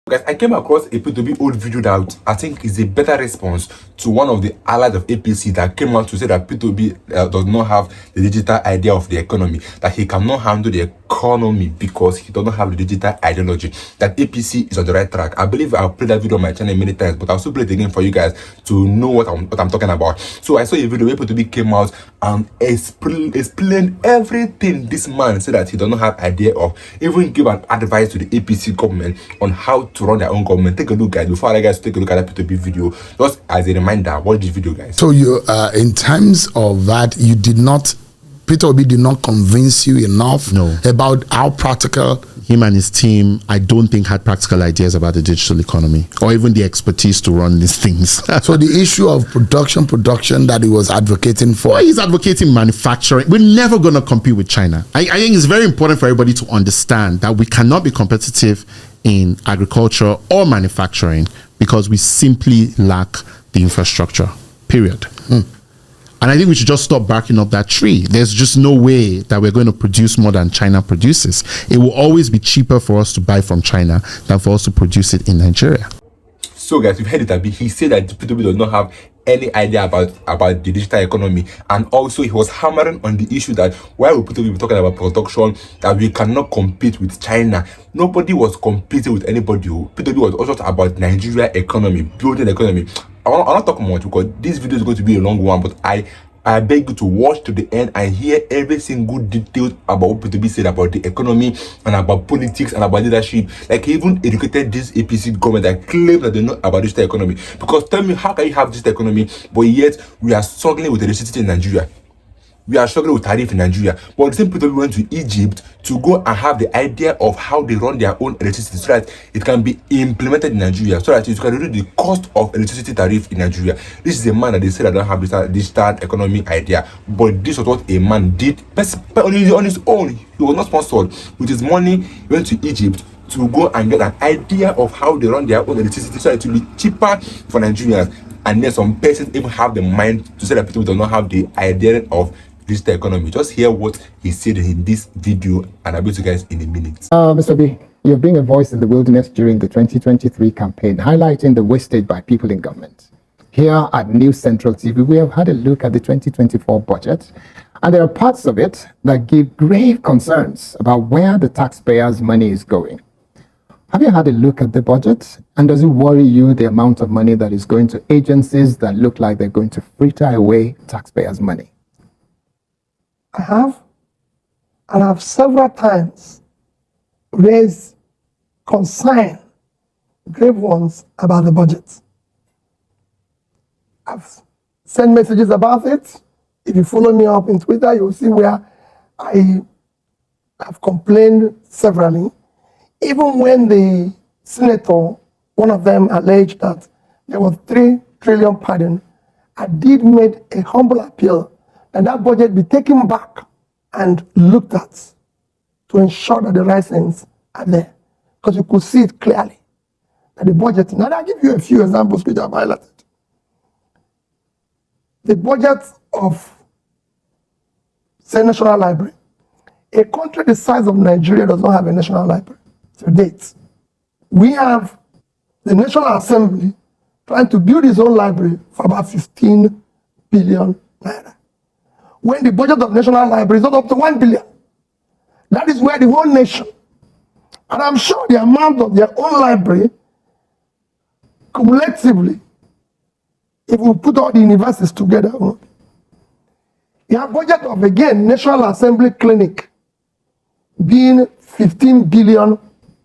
Because I came across a P2B old video that I think is a better response to one of the allies of APC that came out to say that P2B does not have the digital idea of the economy, that he cannot handle the economy because he does not have the digital ideology, that APC is on the right track. I believe I'll play that video on my channel many times, but I'll still play it again for you guys to know what I'm talking about. So I saw a video where P2B came out and explained everything this man said that he does not have idea of, even give an advice to the APC government on how to run their own government. Take a look, guys. Before I guys take a look at that P2B video, just as a reminder, watch this video, guys. So you, in terms of that, you did not, Peter Obi did not convince you enough about how practical. Him and his team, I don't think, had practical ideas about the digital economy or even the expertise to run these things. So the issue of production that he was advocating for. Well, he's advocating manufacturing. We're never going to compete with China. I think it's very important for everybody to understand that we cannot be competitive in agriculture or manufacturing because we simply lack the infrastructure, period. And I think we should just stop barking up that tree. There's just no way that we're going to produce more than China produces. It will always be cheaper for us to buy from China than for us to produce it in Nigeria. So guys, you've heard it a bit. He said that P2B does not have any idea about the digital economy, and also he was hammering on the issue that why would P2B be talking about production, that we cannot compete with China. Nobody was competing with anybody. P2B was also about Nigeria economy, building the economy. I will not talk much because this video is going to be a long one, but I beg you to watch to the end and hear every single detail about what P2B said about the economy and about politics and about leadership. Like, he even educated this APC government that claims that they know about digital economy. Because tell me, how can you have digital economy, but yet we are struggling with electricity in Nigeria? We are struggling with tariff in Nigeria. But the same people went to Egypt to go and have the idea of how they run their own electricity so that it can be implemented in Nigeria, so that it can reduce the cost of electricity tariff in Nigeria. This is a man that they said that don't have this digital economy idea. But this was what a man did on his own. He was not sponsored. With his money, he went to Egypt to go and get an idea of how they run their own electricity so that it will be cheaper for Nigerians. And then some persons even have the mind to say that people do not have the idea of digital economy. Just hear what he said in this video, and I'll be with you guys in a minute. Mr. B, you've been a voice in the wilderness during the 2023 campaign, highlighting the wastage by people in government. Here at News Central TV, we have had a look at the 2024 budget, and there are parts of it that give grave concerns about where the taxpayers' money is going. Have you had a look at the budget, and does it worry you the amount of money that is going to agencies that look like they're going to fritter away taxpayers' money? I have, and I've several times raised concern, grave ones, about the budget. I've sent messages about it. If you follow me up in Twitter, you'll see where I have complained severally. Even when the senator, one of them, alleged that there was 3 trillion pardon, I did make a humble appeal and that budget be taken back and looked at to ensure that the right things are there. Because you could see it clearly that the budget, now I'll give you a few examples which I've highlighted. The budget of, say, National Library. A country the size of Nigeria does not have a National Library to date. We have the National Assembly trying to build its own library for about 15 billion naira. When the budget of National Library is not up to 1 billion. That is where the whole nation, and I'm sure the amount of their own library, cumulatively, if we put all the universities together, you have budget of, again, National Assembly Clinic being 15 billion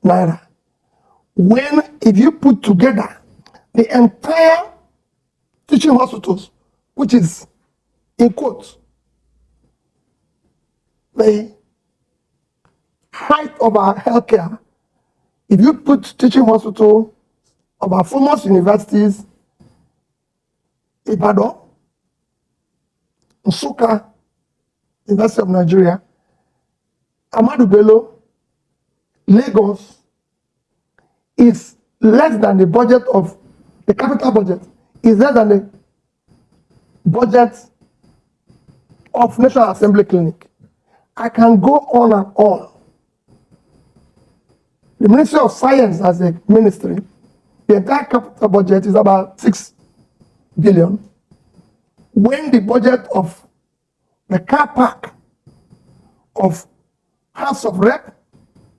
naira. When, if you put together the entire teaching hospitals, which is, in quotes, the height of our healthcare, if you put teaching hospital of our foremost universities, Ibadan, Nsukka, University of Nigeria, Ahmadu Bello, Lagos, is less than the budget of the capital budget, is less than the budget of National Assembly Clinic. I can go on and on. The Ministry of Science as a ministry, the entire capital budget is about 6 billion. When the budget of the car park of House of Rep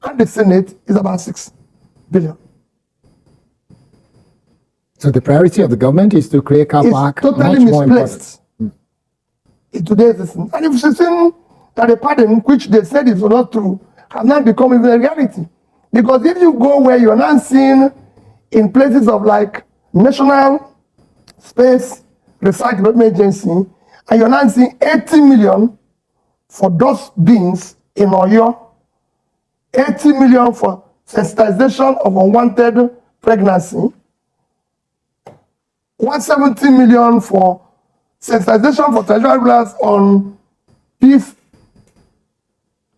and the Senate is about 6 billion. So the priority of the government is to create car It's park. totally much more misplaced in today's system. And if you've seen that the pardon, which they said is not true, has now become even a reality. Because if you go where you're now seeing in places of like National Space Research Development Agency, and you're now seeing 80 million for those beings in Oyo, 80 million for sensitization of unwanted pregnancy, 170 million for sensitization for territorial rulers on peace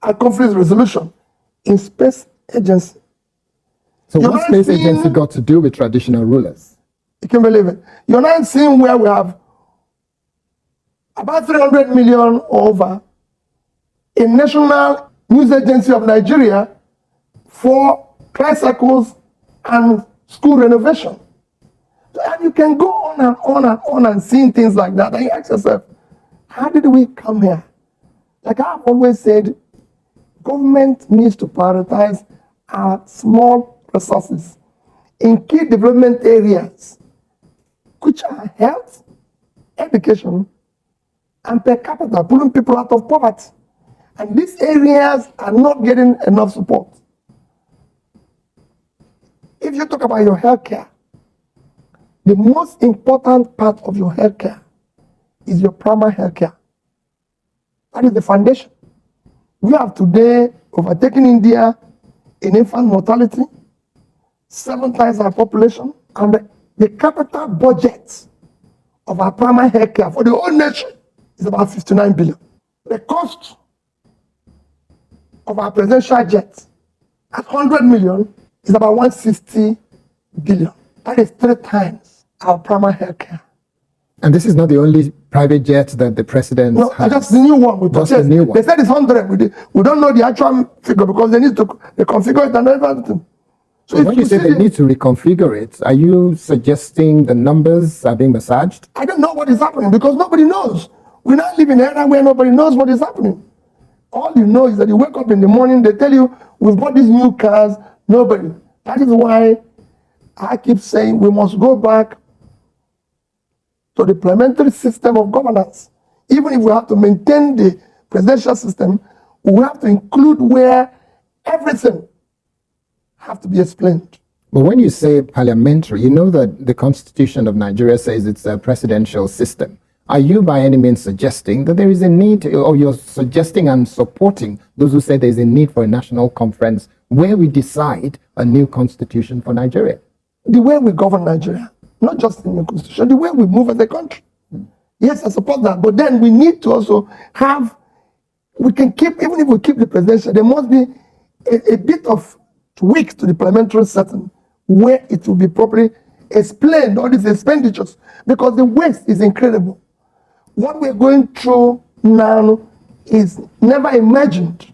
and conflict resolution in space agency. So You're what not space seeing- agency got to do with traditional rulers? You can believe it. You're not seeing where we have about 300 million over a national news agency of Nigeria for tricycles and school renovation. And you can go on and on and on and seeing things like that. And you ask yourself, how did we come here? Like I've always said, government needs to prioritize our small resources in key development areas, which are health, education, and per capita, pulling people out of poverty. And these areas are not getting enough support. If you talk about your healthcare, the most important part of your healthcare is your primary healthcare. That is the foundation. We have today overtaken India in infant mortality, 7 times our population, and the capital budget of our primary healthcare for the whole nation is about 59 billion. The cost of our presidential jet at 100 million is about 160 billion. That is 3 times our primary healthcare. And this is not the only private jet that the president No, has. just the new one. We Just the purchased. new one. They said it's 100. We don't know the actual figure because they need to reconfigure it and everything. So When you say they need to reconfigure it, are you suggesting the numbers are being massaged? I don't know what is happening because nobody knows. We now live in an era where nobody knows what is happening. All you know is that you wake up in the morning, they tell you, we've bought these new cars, nobody. That is why I keep saying we must go back to the parliamentary system of governance. Even if we have to maintain the presidential system, we have to include where everything have to be explained. But when you say parliamentary, you know that the Constitution of Nigeria says it's a presidential system. Are you by any means suggesting that there is a need, or you're suggesting and supporting those who say there's a need for a national conference where we decide a new constitution for Nigeria? The way we govern Nigeria, not just in the constitution, the way we move as a country. Yes, I support that. But then we need to also have, we can keep, even if we keep the presidential, there must be a bit of tweaks to the parliamentary setting where it will be properly explained, all these expenditures, because the waste is incredible. What we're going through now is never imagined.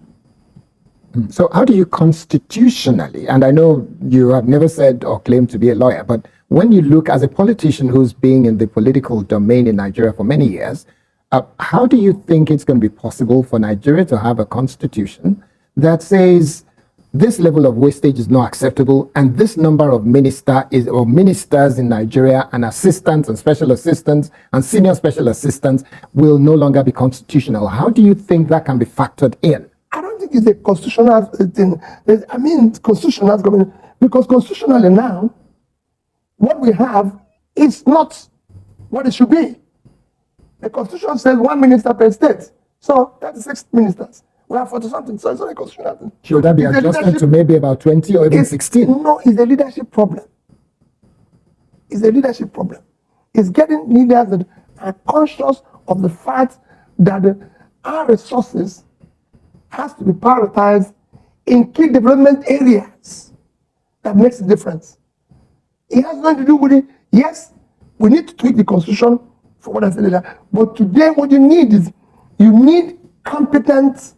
So how do you constitutionally, and I know you have never said or claimed to be a lawyer, but when you look as a politician who's been in the political domain in Nigeria for many years, how do you think it's going to be possible for Nigeria to have a constitution that says this level of wastage is not acceptable and this number of ministers in Nigeria and assistants and special assistants and senior special assistants will no longer be constitutional? How do you think that can be factored in? I don't think it's a constitutional thing. I mean, constitutional government, because constitutionally now, what we have is not what it should be. The constitution says 1 minister per state. So 36 ministers. We have 40 something. So it's not a constitutional thing. Should that be It's a adjusted leadership- to maybe about 20 or even It's- 16? No, it's a leadership problem. It's a leadership problem. It's getting leaders that are conscious of the fact that our resources has to be prioritized in key development areas that makes a difference. It has nothing to do with it. Yes, we need to tweak the constitution for what I said earlier. But today what you need is, you need competent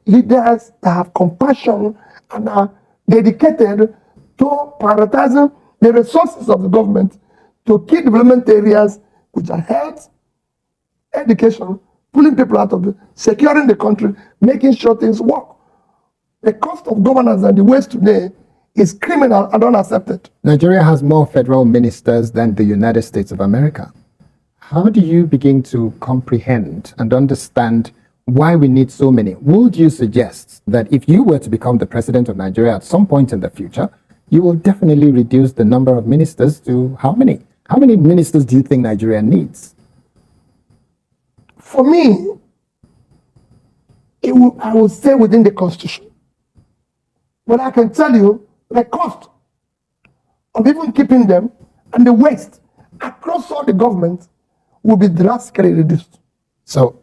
leaders that have compassion and are dedicated to prioritizing the resources of the government to key development areas which are health, education, pulling people out of the, securing the country, making sure things work. The cost of governance and the waste today is criminal and unaccepted. Nigeria has more federal ministers than the United States of America. How do you begin to comprehend and understand why we need so many? Would you suggest that if you were to become the president of Nigeria at some point in the future, you will definitely reduce the number of ministers to how many? How many ministers do you think Nigeria needs? For me, I will stay within the constitution. But I can tell you the cost of even keeping them and the waste across all the government will be drastically reduced. So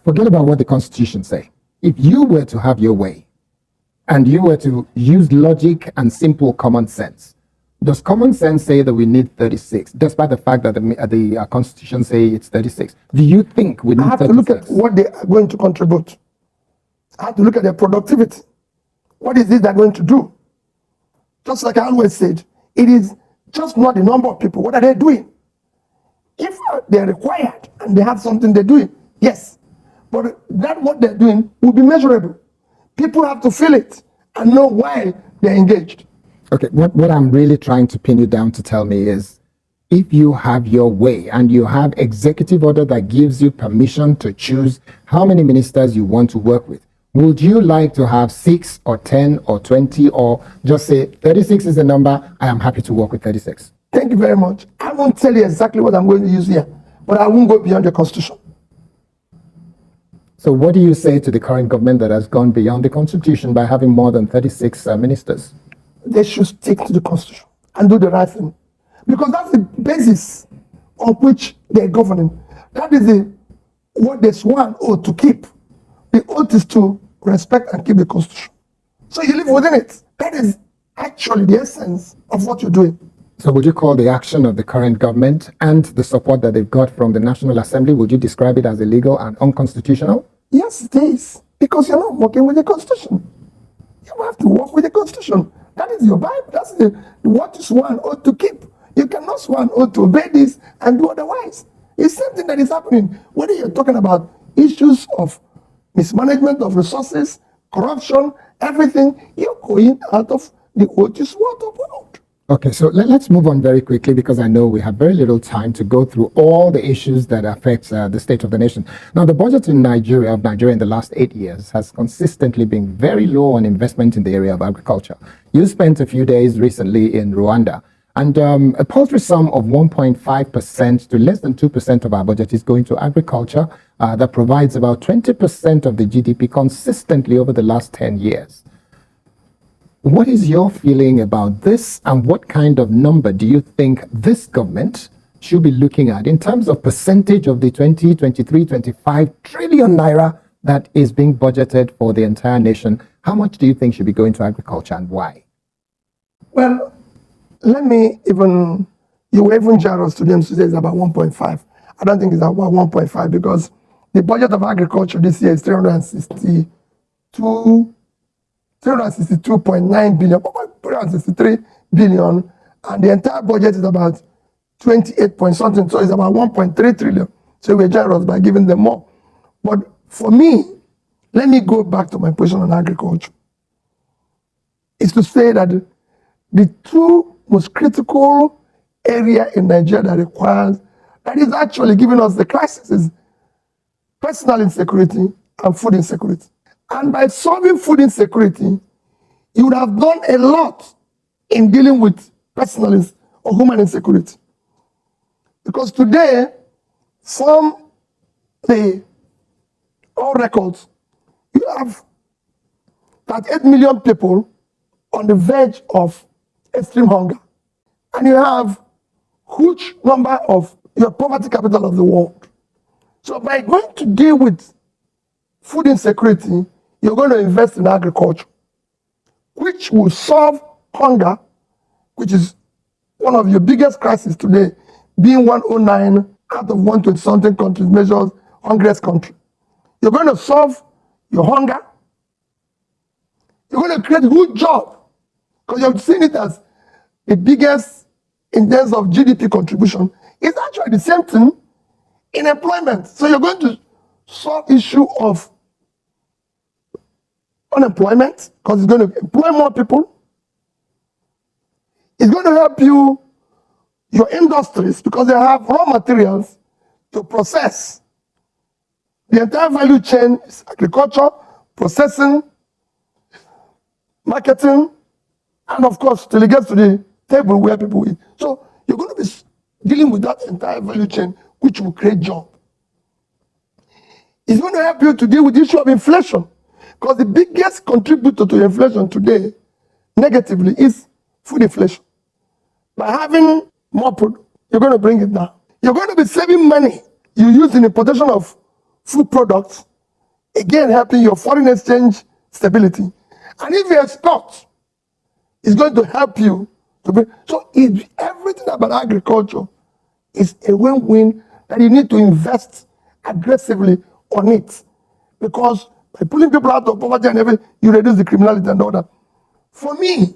forget about what the constitution says. If you were to have your way and you were to use logic and simple common sense, does common sense say that we need 36, despite the fact that the constitution say it's 36? Do you think we need 36? I have to look at what they are going to contribute. I have to look at their productivity. What is it they're going to do? Just like I always said, it is just not the number of people. What are they doing? If they're required and they have something they're doing, yes. But that what they're doing will be measurable. People have to feel it and know why they're engaged. Okay, what I'm really trying to pin you down to tell me is, if you have your way and you have executive order that gives you permission to choose how many ministers you want to work with, would you like to have 6 or 10 or 20, or just say 36 is the number, I am happy to work with 36? Thank you very much. I won't tell you exactly what I'm going to use here, but I won't go beyond the constitution. So what do you say to the current government that has gone beyond the constitution by having more than 36 ministers? They should stick to the constitution and do the right thing, because that's the basis on which they're governing. That is what they sworn oath to keep. The oath is to respect and keep the constitution. So you live within it. That is actually the essence of what you're doing. So would you call the action of the current government and the support that they've got from the National Assembly, would you describe it as illegal and unconstitutional? Yes, it is. Because you're not working with the constitution. You have to work with the constitution. That is your Bible. That's what you swear an oath to keep. You cannot swear an oath to obey this and do otherwise. It's the same thing that is happening. Whether you're talking about issues of mismanagement of resources, corruption, everything, you're going out of the oath you swore to uphold. Okay, so let's move on very quickly, because I know we have very little time to go through all the issues that affect the state of the nation. Now, the budget in Nigeria in the last 8 years has consistently been very low on investment in the area of agriculture. You spent a few days recently in Rwanda, and a paltry sum of 1.5% to less than 2% of our budget is going to agriculture. That provides about 20% of the GDP consistently over the last 10 years. What is your feeling about this, and what kind of number do you think this government should be looking at in terms of percentage of the 23-25 trillion naira that is being budgeted for the entire nation? How much do you think should be going to agriculture, and why? Well, you were even generous to them to say it's about 1.5. I don't think it's about 1.5, because the budget of agriculture this year is 362 362.9 billion, 363 billion, and the entire budget is about 28 point something, so it's about 1.3 trillion. So we're generous by giving them more. But for me, let me go back to my position on agriculture. It's to say that the two most critical area in Nigeria that is actually giving us the crisis is personal insecurity and food insecurity. And by solving food insecurity, you would have done a lot in dealing with personal or human insecurity. Because today, from all records, you have 38 million people on the verge of extreme hunger. And you have huge number of your poverty capital of the world. So by going to deal with food insecurity, you're going to invest in agriculture, which will solve hunger, which is one of your biggest crises today, being 109 out of 120-something countries measured hungriest country. You're going to solve your hunger, You're going to create a good job because you've seen it as the biggest in terms of GDP contribution. It's actually the same thing in employment. So you're going to solve issue of unemployment because it's going to employ more people. It's going to help you, your industries, because they have raw materials to process. The entire value chain is agriculture, processing, marketing, and of course, till it gets to the table where people eat. So you're going to be dealing with that entire value chain, which will create jobs. It's going to help you to deal with the issue of inflation, because the biggest contributor to inflation today, negatively, is food inflation. By having more food, you're going to bring it down. You're going to be saving money you use in importation of food products, again helping your foreign exchange stability. And if you export, it's going to help you to bring. So everything about agriculture is a win-win that you need to invest aggressively on it, because by pulling people out of poverty and everything, you reduce the criminality and all that. For me,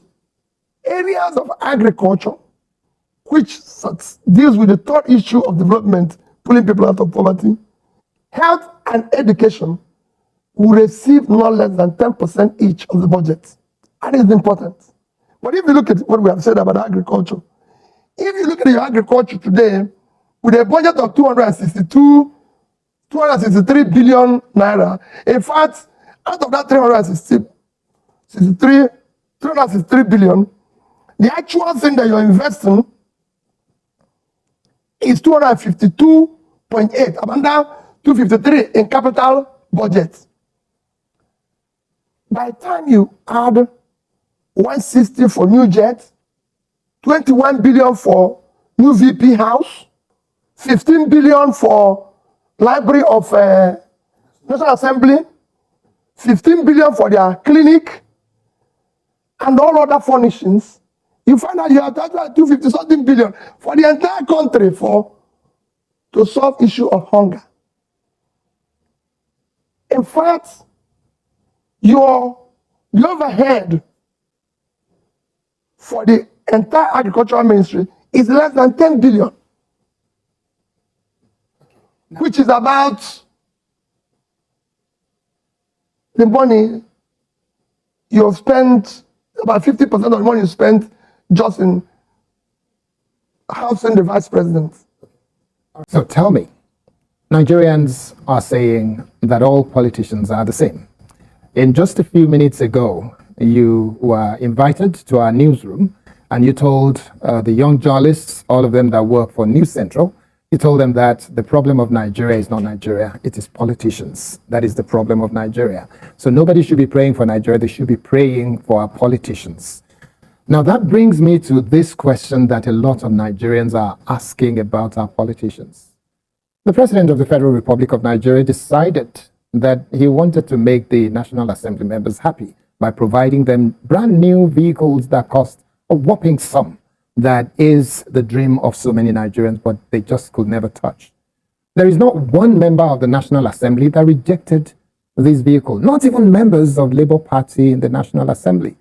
areas of agriculture, which deals with the third issue of development, pulling people out of poverty, health and education will receive no less than 10% each of the budget. And it's important. But if you look at what we have said about agriculture, if you look at your agriculture today, with a budget of 263 billion naira, in fact, out of that 363 billion, the actual thing that you're investing is 252.8, about now 253 in capital budget. By the time you add 160 for new jets, 21 billion for new VP house, 15 billion for Library of National Assembly, 15 billion for their clinic, and all other furnishings, you find out you have 250 something billion for the entire country to solve issue of hunger. In fact, the overhead for the entire agricultural ministry is less than 10 billion, which is about the money you have spent, about 50% of the money you spent just in housing the vice president. So tell me, Nigerians are saying that all politicians are the same. In just a few minutes ago, you were invited to our newsroom and you told the young journalists, all of them that work for News Central, you told them that the problem of Nigeria is not Nigeria, it is politicians. That is the problem of Nigeria. So nobody should be praying for Nigeria, they should be praying for our politicians. Now that brings me to this question that a lot of Nigerians are asking about our politicians. The President of the Federal Republic of Nigeria decided that he wanted to make the National Assembly members happy by providing them brand new vehicles that cost a whopping sum. That is the dream of so many Nigerians, but they just could never touch. There is not one member of the National Assembly that rejected this vehicle, not even members of Labour Party in the National Assembly.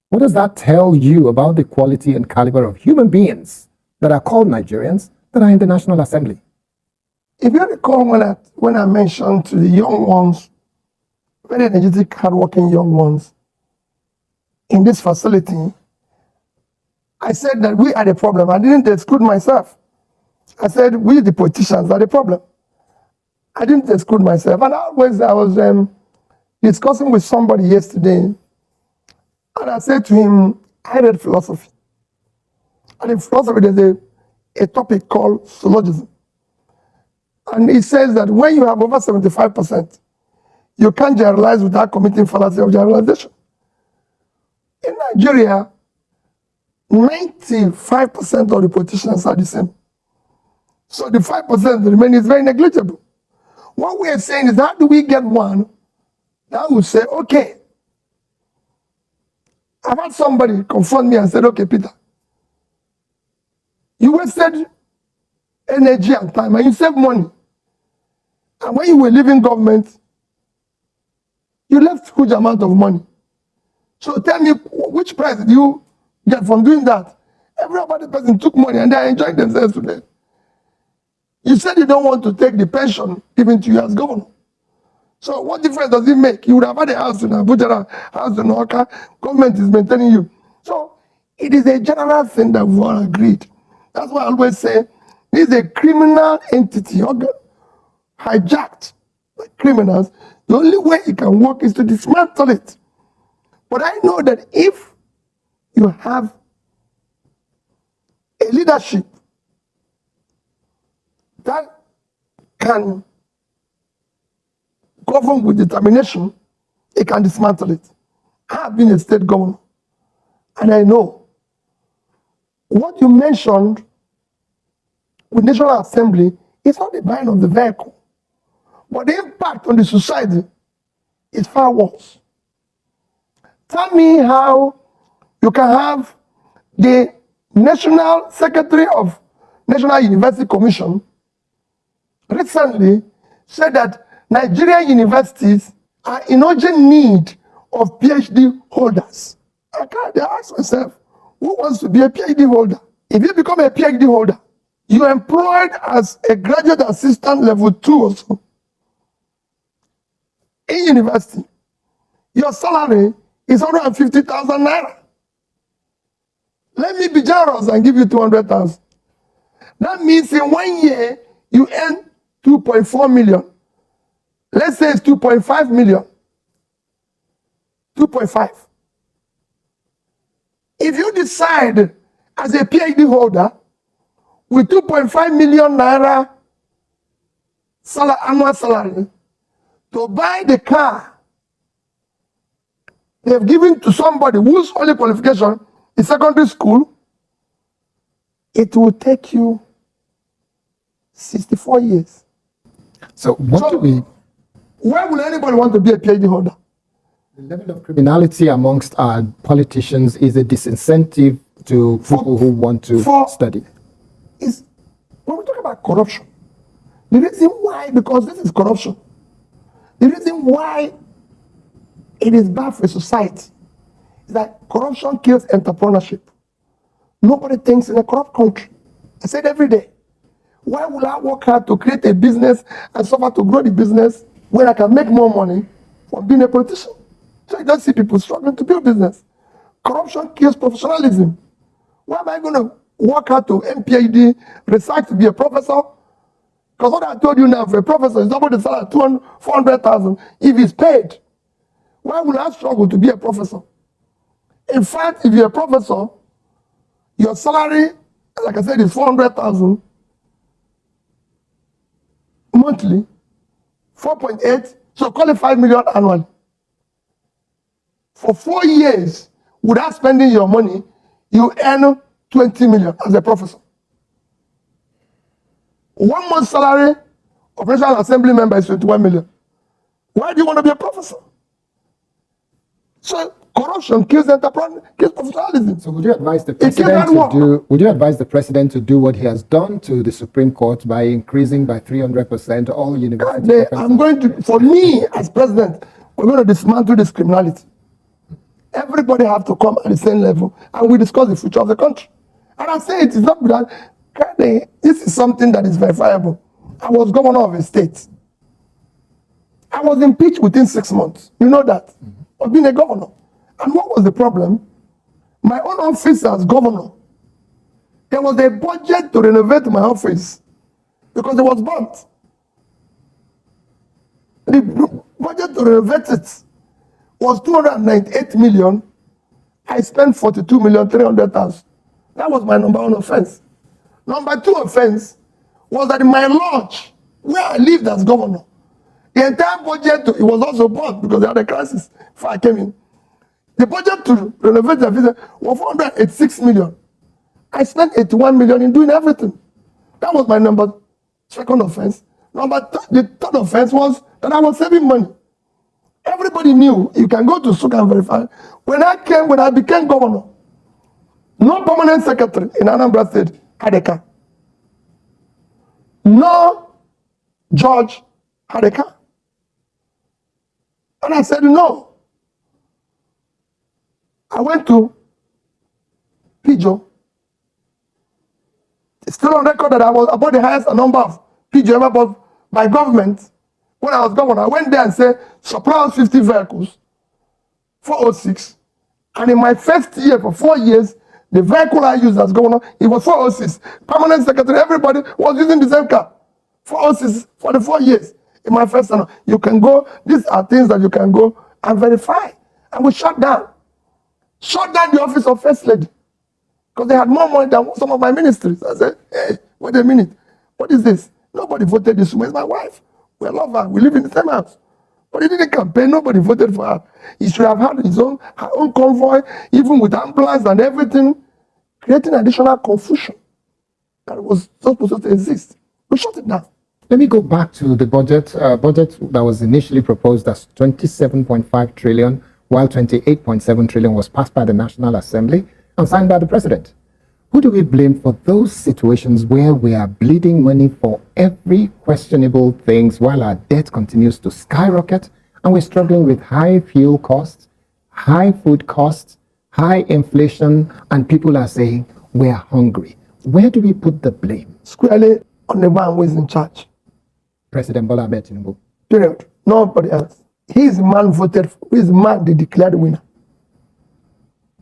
What does that tell you about the quality and caliber of human beings that are called Nigerians that are in the National Assembly? If you recall when I mentioned to the young ones, very energetic, hardworking young ones in this facility, I said that we are the problem. I didn't exclude myself. I said we, the politicians, are the problem. I didn't exclude myself. And I was discussing with somebody yesterday, and I said to him, I read philosophy. And in philosophy, there's a topic called syllogism. And it says that when you have over 75%, you can't generalize without committing fallacy of generalization. In Nigeria, 95% of the politicians are the same. So the 5% remaining is very negligible. What we are saying is, how do we get one that will say, okay, I've had somebody confront me and said, okay, Peter, you wasted energy and time and you saved money. And when you were leaving government, you left huge amount of money. So tell me, which price did you get from doing that? Every other person took money and they are enjoying themselves today. You said you don't want to take the pension given to you as governor. So what difference does it make? You would have had a house in Abuja, a house in Oka, government is maintaining you. So it is a general thing that we all agreed. That's why I always say, this is a criminal entity, hijacked by criminals. The only way it can work is to dismantle it. But I know that if you have a leadership that can govern with determination, it can dismantle it. I have been a state governor, and I know what you mentioned with National Assembly is not the buying of the vehicle, but the impact on the society is far worse. Tell me how you can have the National Secretary of National University Commission recently said that Nigerian universities are in urgent need of PhD holders. I can't ask myself, who wants to be a PhD holder? If you become a PhD holder, you're employed as a graduate assistant level 2 or so in university. Your salary is 150,000 naira. Let me be generous and give you 200,000. That means in 1 year, you earn 2.4 million. Let's say it's 2.5 million. 2.5. If you decide as a PhD holder with 2.5 million naira annual salary to buy the car they've given to somebody whose only qualification is secondary school, it will take you 64 years. So what do we... Why would anybody want to be a PhD holder? The level of criminality amongst our politicians is a disincentive to people who want to study. When we talk about corruption, the reason why, because this is corruption, the reason why it is bad for society is that corruption kills entrepreneurship. Nobody thinks in a corrupt country. I say it every day. Why would I work hard to create a business and suffer to grow the business when I can make more money from being a politician? So you don't see people struggling to build business. Corruption kills professionalism. Why am I going to work hard to MPhD, research to be a professor? Because what I told you now, for a professor is double the salary, 400,000 if he's paid. Why would I struggle to be a professor? In fact, if you're a professor, your salary, like I said, is 400,000 monthly, 4.8, so call it 5 million annually. For 4 years, without spending your money, you earn 20 million as a professor. 1 month salary of National Assembly member is 21 million. Why do you want to be a professor? So corruption kills enterprise, kills professionalism. So would you advise the president to do what he has done to the Supreme Court by increasing by 300% all university professors? For me as president, we're going to dismantle this criminality. Everybody have to come at the same level and we discuss the future of the country. And I say it is not that this is something that is verifiable. I was governor of a state. I was impeached within 6 months. You know that. Of being a governor. And what was the problem? My own office as governor, there was a budget to renovate my office because it was burnt. The budget to renovate it was 298 million. I spent 42,300,000. That was my number 1 offense. Number 2 offense was that in my lodge, where I lived as governor, the entire budget, it was also burnt because they had a crisis before I came in. The budget to renovate the office was 486 million. I spent 81 million in doing everything. That was my number 2nd offense. The 3rd offense was that I was saving money. Everybody knew. You can go to Souk and verify. When I became governor, no permanent secretary in Anambra State had a car. No judge had a car. And I said, no. I went to Pijo. It's still on record that I bought the highest number of Pijo ever bought by government. When I was governor, I went there and said, supply us 50 vehicles, 406. And in my first year, for 4 years, the vehicle I used as governor, it was 406. Permanent secretary, everybody was using the same car. 406 for the 4 years. In my first term, you can go, these are things that you can go and verify. And we shut down the office of First Lady. Because they had more money than some of my ministries. I said, hey, wait a minute. What is this? Nobody voted this woman. It's my wife. We love her. We live in the same house. But he didn't campaign. Nobody voted for her. He should have had her own convoy, even with ambulance and everything, creating additional confusion that was not supposed to exist. We shut it down. Let me go back to the budget that was initially proposed as 27.5 trillion, while 28.7 trillion was passed by the National Assembly and signed by the president. Who do we blame for those situations where we are bleeding money for every questionable things while our debt continues to skyrocket and we're struggling with high fuel costs, high food costs, high inflation, and people are saying we're hungry? Where do we put the blame? Squarely on the man who is in charge. President Bola Ahmed Tinubu. Period. Nobody else. He's the man voted for. He's the man they declared the winner.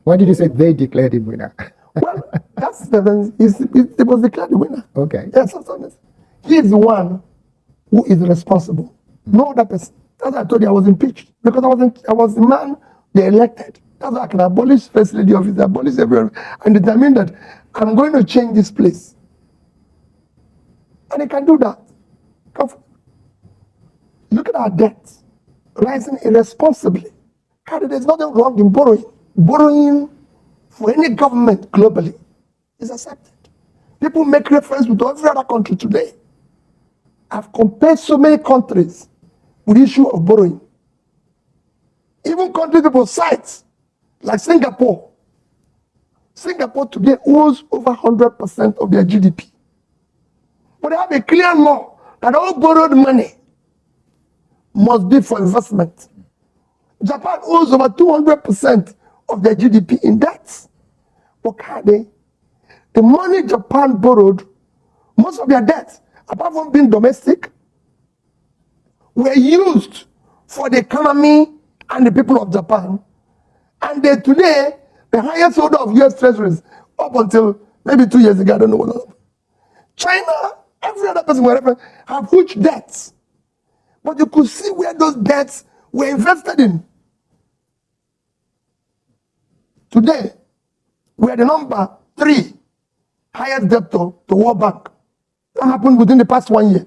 Why did you say they declared him winner? Well, that's it was declared the winner. Okay. Yes, that's honest. He is the one who is responsible. No other person. That's why I told you I was impeached. Because I was the man they elected. That's why I can abolish First Lady office, abolish everywhere, and determine that I'm going to change this place. And they can do that. Look at our debt rising irresponsibly. There's nothing wrong in borrowing. Borrowing for any government globally is accepted. People make reference with every other country today. I've compared so many countries with the issue of borrowing. Even countries people cite, like Singapore. Singapore today owes over 100% of their GDP. But they have a clear law that all borrowed money must be for investment. Japan owes over 200% of their GDP in debt. But the money Japan borrowed, most of their debts, apart from being domestic, were used for the economy and the people of Japan. And today, the highest holder of US treasuries, up until maybe 2 years ago, I don't know what else. China, every other person, wherever, have huge debts. But you could see where those debts were invested in. Today, we are the number 3 highest debtor to World Bank. That happened within the past 1 year.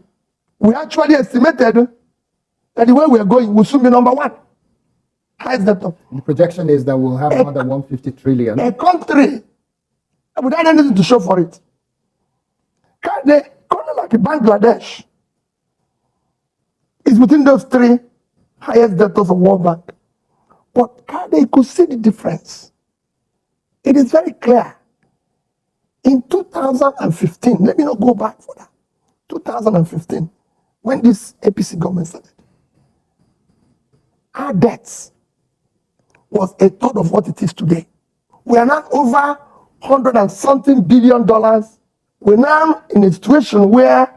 We actually estimated that the way we are going will soon be number 1 highest debtor. The projection is that we'll have more than 150 trillion. A country without anything to show for it. A country like Bangladesh is within those 3 highest debtors of World Bank. But they could see the difference. It is very clear. In 2015, let me not go back for that. 2015, when this APC government started, our debts was a third of what it is today. We are now over $100 and something billion. We're now in a situation where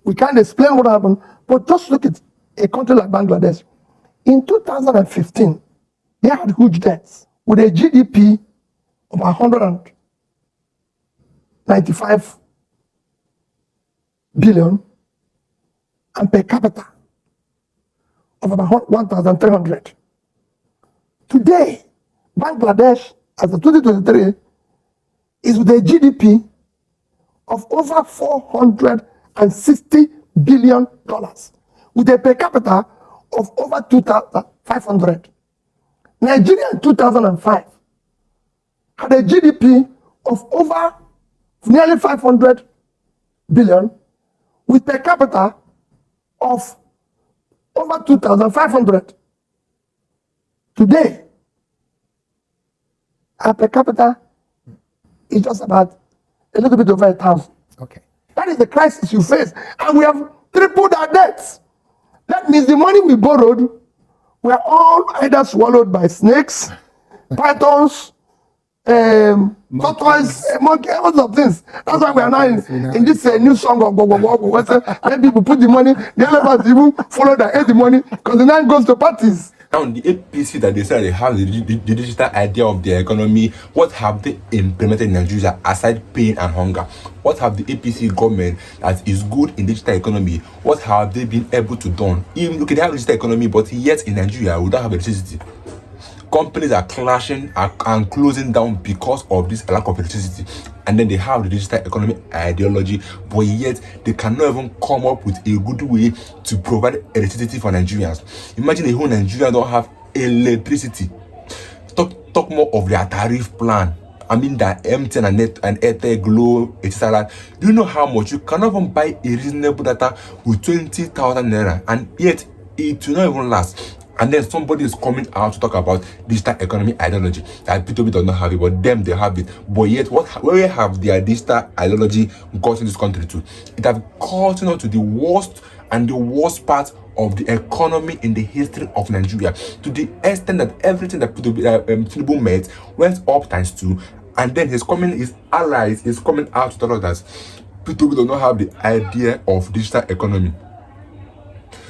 we can't explain what happened, but just look at a country like Bangladesh. In 2015, they had huge debts with a GDP of 195 billion and per capita of about 1,300. Today, Bangladesh, as of 2023, is with a GDP of over $460 billion, with a per capita of over 2,500. Nigeria in 2005 had a GDP of over nearly 500 billion, with per capita of over 2,500. Today, our per capita is just about a little bit over 1,000. Okay. That is the crisis you face. And we have tripled our debts. That means the money we borrowed were all either swallowed by snakes, pythons, tortoise, monkey, a lot of things. That's why we are now in this new song of go. When people put the money, the elephants even follow that eat the money because the man goes to parties. Now, the APC that they said they have the digital idea of their economy, what have they implemented in Nigeria aside pain and hunger? What have the APC government that is good in digital economy, what have they been able to do? Even look, they have digital economy, but yet in Nigeria we don't have electricity. Companies are clashing and closing down because of this lack of electricity. And then they have the digital economy ideology, but yet they cannot even come up with a good way to provide electricity for Nigerians. Imagine a whole Nigeria don't have electricity. Talk more of their tariff plan. I mean that MTN and Airtel, Glow, etc. Do you know how much you cannot even buy a reasonable data with 20,000 naira, and yet it will not even last? And then somebody is coming out to talk about digital economy ideology that P2B does not have it, but them they have it. But yet, where have their digital ideology gotten this country to? It has gotten on to the worst and the worst part of the economy in the history of Nigeria, to the extent that everything that Tinubu made went up ×2, and then his allies is coming out to tell us that P2B does not have the idea of digital economy.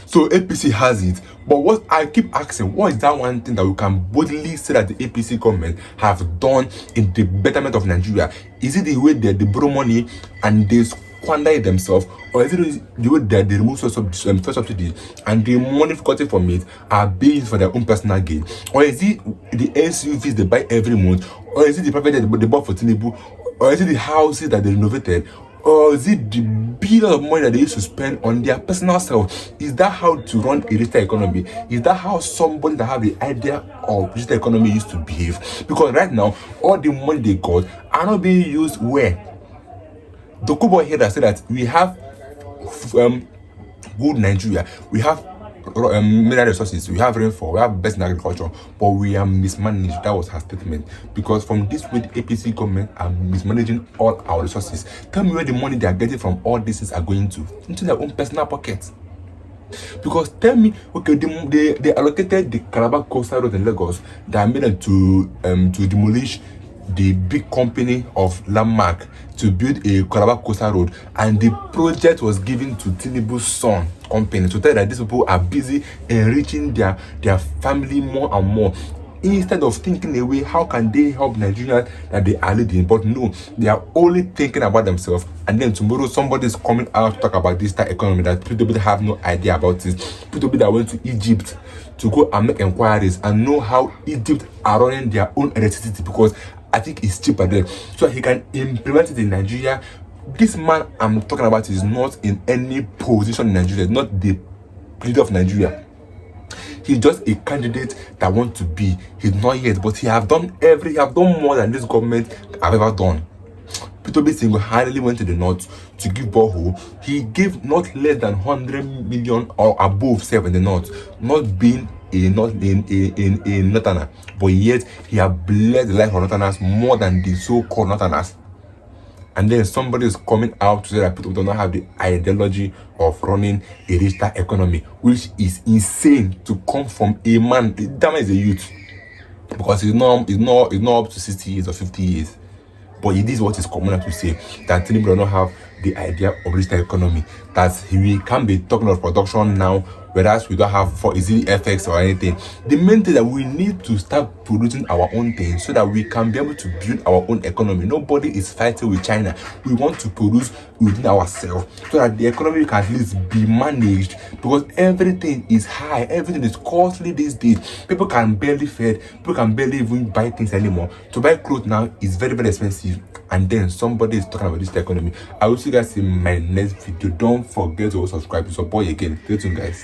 So APC has it, but what I keep asking, what is that one thing that we can boldly say that the APC government have done in the betterment of Nigeria? Is it the way they borrow money and they squander it themselves, or is it the way that they remove subsidy and the money gotten from it are being used for their own personal gain? Or is it the SUVs they buy every month, or is it the private that they bought for Tinubu, or is it the houses that they renovated, or is it the billions of money that they used to spend on their personal self? Is that how to run a digital economy? Is that how somebody that have the idea of digital economy used to behave? Because right now, all the money they got are not being used where? The Kubo here that said that we have good Nigeria, we have mineral resources, we have rainfall, we have best in agriculture, but we are mismanaged. That was her statement. Because from this way, the APC government are mismanaging all our resources. Tell me where the money they are getting from all this are going to? Into their own personal pockets. Because tell me, okay, they allocated the Calabar Coastal Road in Lagos that made them to demolish the big company of Landmark to build a Calabar Coastal Road, and the project was given to Tinubu's son company to tell that these people are busy enriching their family more and more, instead of thinking away how can they help Nigerians that they are leading. But no, they are only thinking about themselves. And then tomorrow somebody is coming out to talk about this type economy that people have no idea about it. People that went to Egypt to go and make inquiries and know how Egypt are running their own electricity, because I think it's cheaper there, so he can implement it in Nigeria. This man I'm talking about is not in any position in Nigeria, not the leader of Nigeria. He's just a candidate that wants to be. He's not yet, but he have done more than this government have ever done. P2B single-handedly went to the north to give borehole. He gave not less than 100 million or above in the north, not being a northerner, but yet he has blessed the life of northerners more than the so-called northerners. And then somebody is coming out to say that people do not have the ideology of running a digital economy, which is insane to come from a man. That man is a youth, because he's not up to 60 years or 50 years. But it is what is common to say, that Tinubu does not have the idea of digital economy, that we can be talking of production now, whereas we don't have for easy effects or anything. The main thing that we need to start producing our own things so that we can be able to build our own economy. Nobody is fighting with China. We want to produce within ourselves so that the economy can at least be managed, because everything is high, everything is costly these days. People can barely feed, people can barely even buy things anymore. To buy clothes now is very, very expensive. And then somebody is talking about this economy. I will see you guys in my next video. Don't forget to subscribe to support again. Stay tuned, guys.